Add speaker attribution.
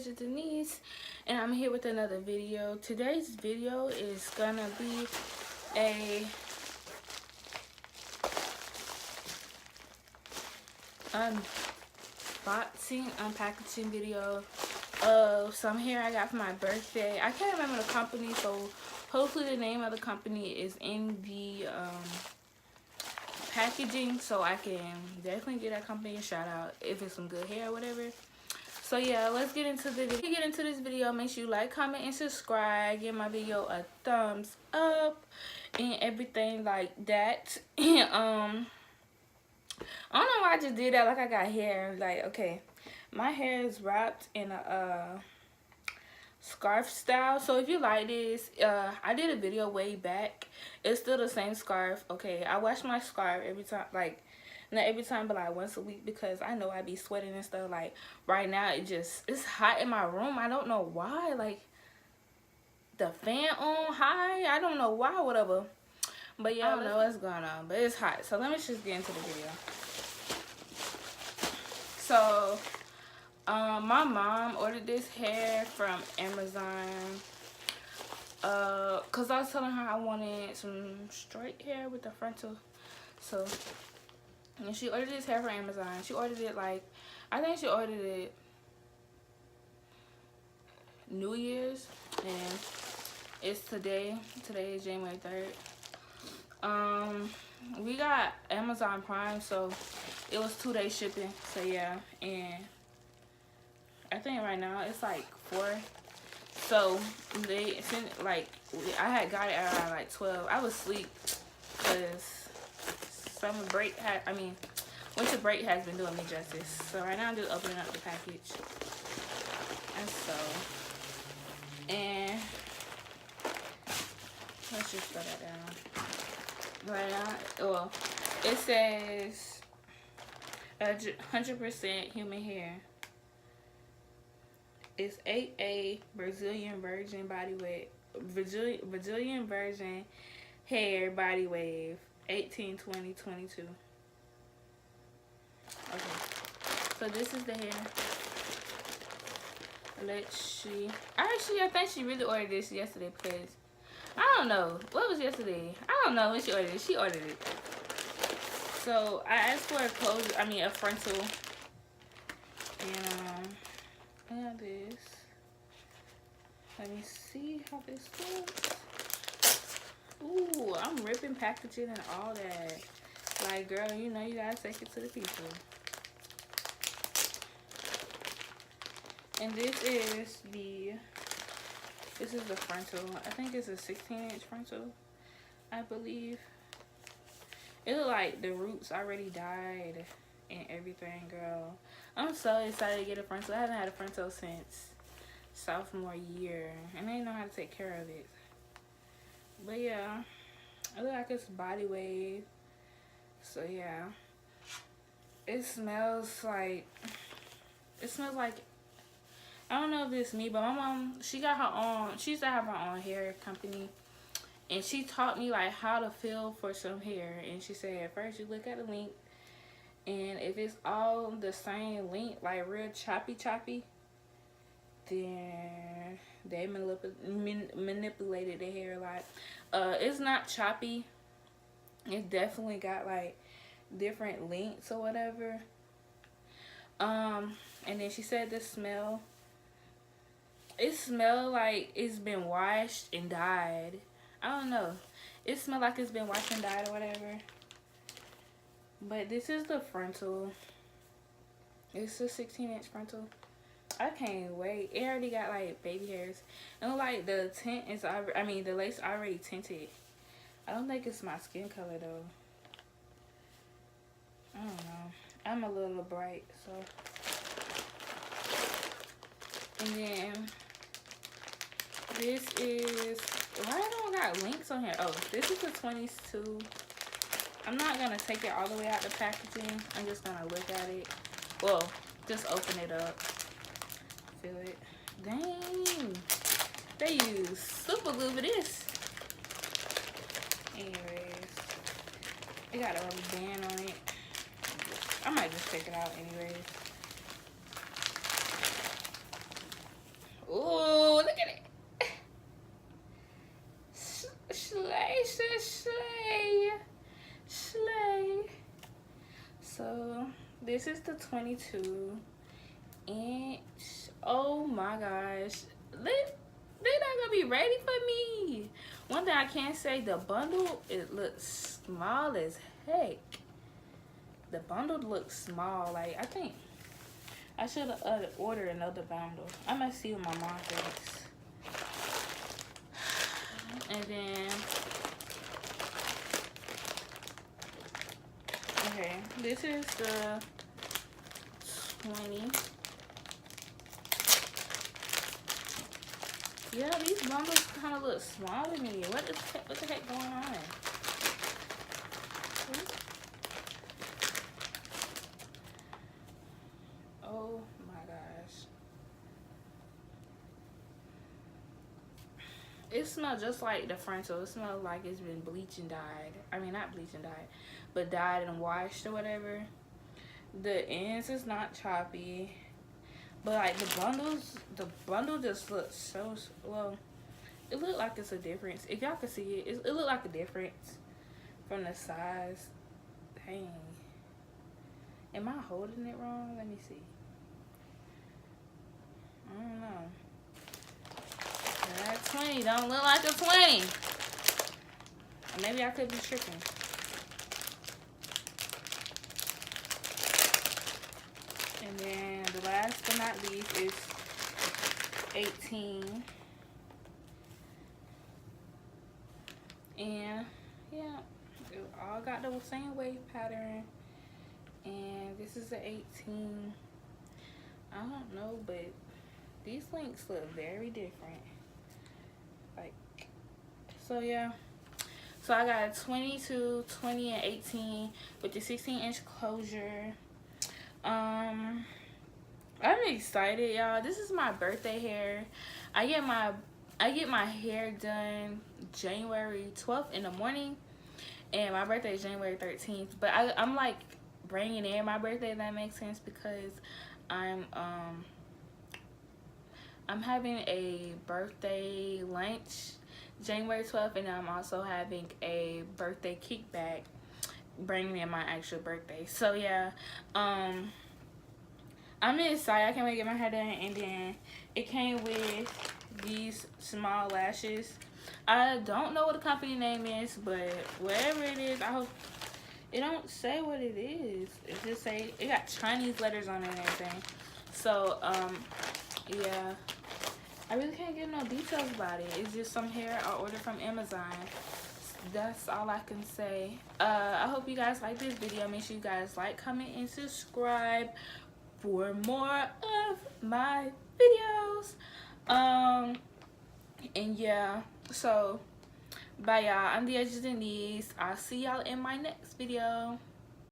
Speaker 1: Agent Denise, and I'm here with another video. Today's video is gonna be a unpackaging video of some hair I got for my birthday. I can't remember the company, so hopefully the name of the company is in the packaging, so I can definitely give that company a shout out if it's some good hair or whatever. So yeah, let's get into the video. Get into this video. Make sure you like, comment, and subscribe. Give my video a thumbs up and everything like that. And I don't know why I just did that. Like, I got hair. Like, okay, my hair is wrapped in a scarf style. So if you like this, I did a video way back. It's still the same scarf. Okay, I wash my scarf every time, like not every time, but like once a week, because I know I be sweating and stuff. Like right now, it's hot in my room. I don't know why. Like the fan on high. I don't know why, whatever. But yeah, I don't know what's going on, but it's hot. So let me just get into the video. So my mom ordered this hair from Amazon cause I was telling her I wanted some straight hair with the frontal. So and she ordered this hair from Amazon. She ordered it like, I think she ordered it New Year's, and it's today is January 3rd. We got Amazon Prime, so it was 2-day shipping. So yeah, and I think right now it's like 4. So they sent, like, I had got it around like 12. I was asleep because winter break has been doing me justice. So right now I'm just opening up the package. And let's just throw that down. Right now, well, it says 100% human hair. It's 8A Brazilian Virgin Body Wave, Brazilian Virgin Hair Body Wave, 18/20/22. Okay, so this is the hair. Let's see. I think she really ordered this yesterday, because I don't know what was yesterday. I don't know when she ordered it. She ordered it. So I asked for a frontal, and I got this. Let me see how this looks. Ooh, I'm ripping packaging and all that. Like, girl, you know you gotta take it to the people. And this is the frontal. I think it's a 16-inch frontal, I believe. It look like the roots already died and everything, girl. I'm so excited to get a frontal. I haven't had a frontal since sophomore year, and I didn't know how to take care of it. But yeah, it looks like it's body wave. So yeah, it smells like, I don't know if it's me, but my mom, she used to have her own hair company, and she taught me like how to feel for some hair. And she said, at first you look at the length, and if it's all the same length, like real choppy, then they manipulated the hair a lot. It's not choppy. It definitely got like different lengths or whatever. And then she said the smell. It smelled like it's been washed and dyed. I don't know. It smelled like it's been washed and dyed or whatever. But this is the frontal. It's a 16-inch frontal. I can't wait. It already got like baby hairs. And like the tint is, the lace already tinted. I don't think it's my skin color though. I don't know. I'm a little bright, so. And then this is, why I don't got links on here? Oh, this is a 22. I'm not gonna take it all the way out the packaging. I'm just gonna look at it. Well, just open it up. Feel it. Dang. They use super glue for this. Anyways, it got a rubber band on it. I might just take it out anyways. Ooh, look at it. Slay, slay, slay. So this is the 22-inch. Oh my gosh, they're not gonna be ready for me. One thing I can say, the bundle, it looks small as heck. The bundle looks small. Like, I think I should have ordered another bundle. I must see what my mom thinks. And then, okay, this is the 20. Yeah, these bundles kind of look small to me. What the heck going on? Oh my gosh. It smells just like the frontal. It smells like it's been bleached and dyed. I mean, not bleached and dyed, but dyed and washed or whatever. The ends is not choppy. But like the bundle just looks so, well, it looked like it's a difference. If y'all can see it, it looked like a difference from the size. Dang. Am I holding it wrong? Let me see. I don't know. That 20 don't look like a 20. Or maybe I could be tripping. And then the last but not least is 18. And yeah, it all got the same wave pattern. And this is the 18. I don't know, but these links look very different. Like, so yeah. So I got a 22, 20, and 18 with the 16-inch closure. I'm excited, y'all. This is my birthday hair. I get my hair done January 12th in the morning, and my birthday is January 13th. But I'm like bringing in my birthday, if that makes sense, because I'm having a birthday lunch January 12th, and I'm also having a birthday kickback, bringing in my actual birthday. So yeah, I'm excited. I can't wait to get my hair done. And then it came with these small lashes. I don't know what the company name is, but whatever it is, I hope it don't say what it is. It just say, it got Chinese letters on it and everything. So yeah, I really can't get no details about it. It's just some hair I ordered from Amazon. That's all I can say. I hope you guys like this video. Make sure you guys like, comment, and subscribe for more of my videos. And yeah, so bye y'all. I'm the Edges Denise. I'll see y'all in my next video.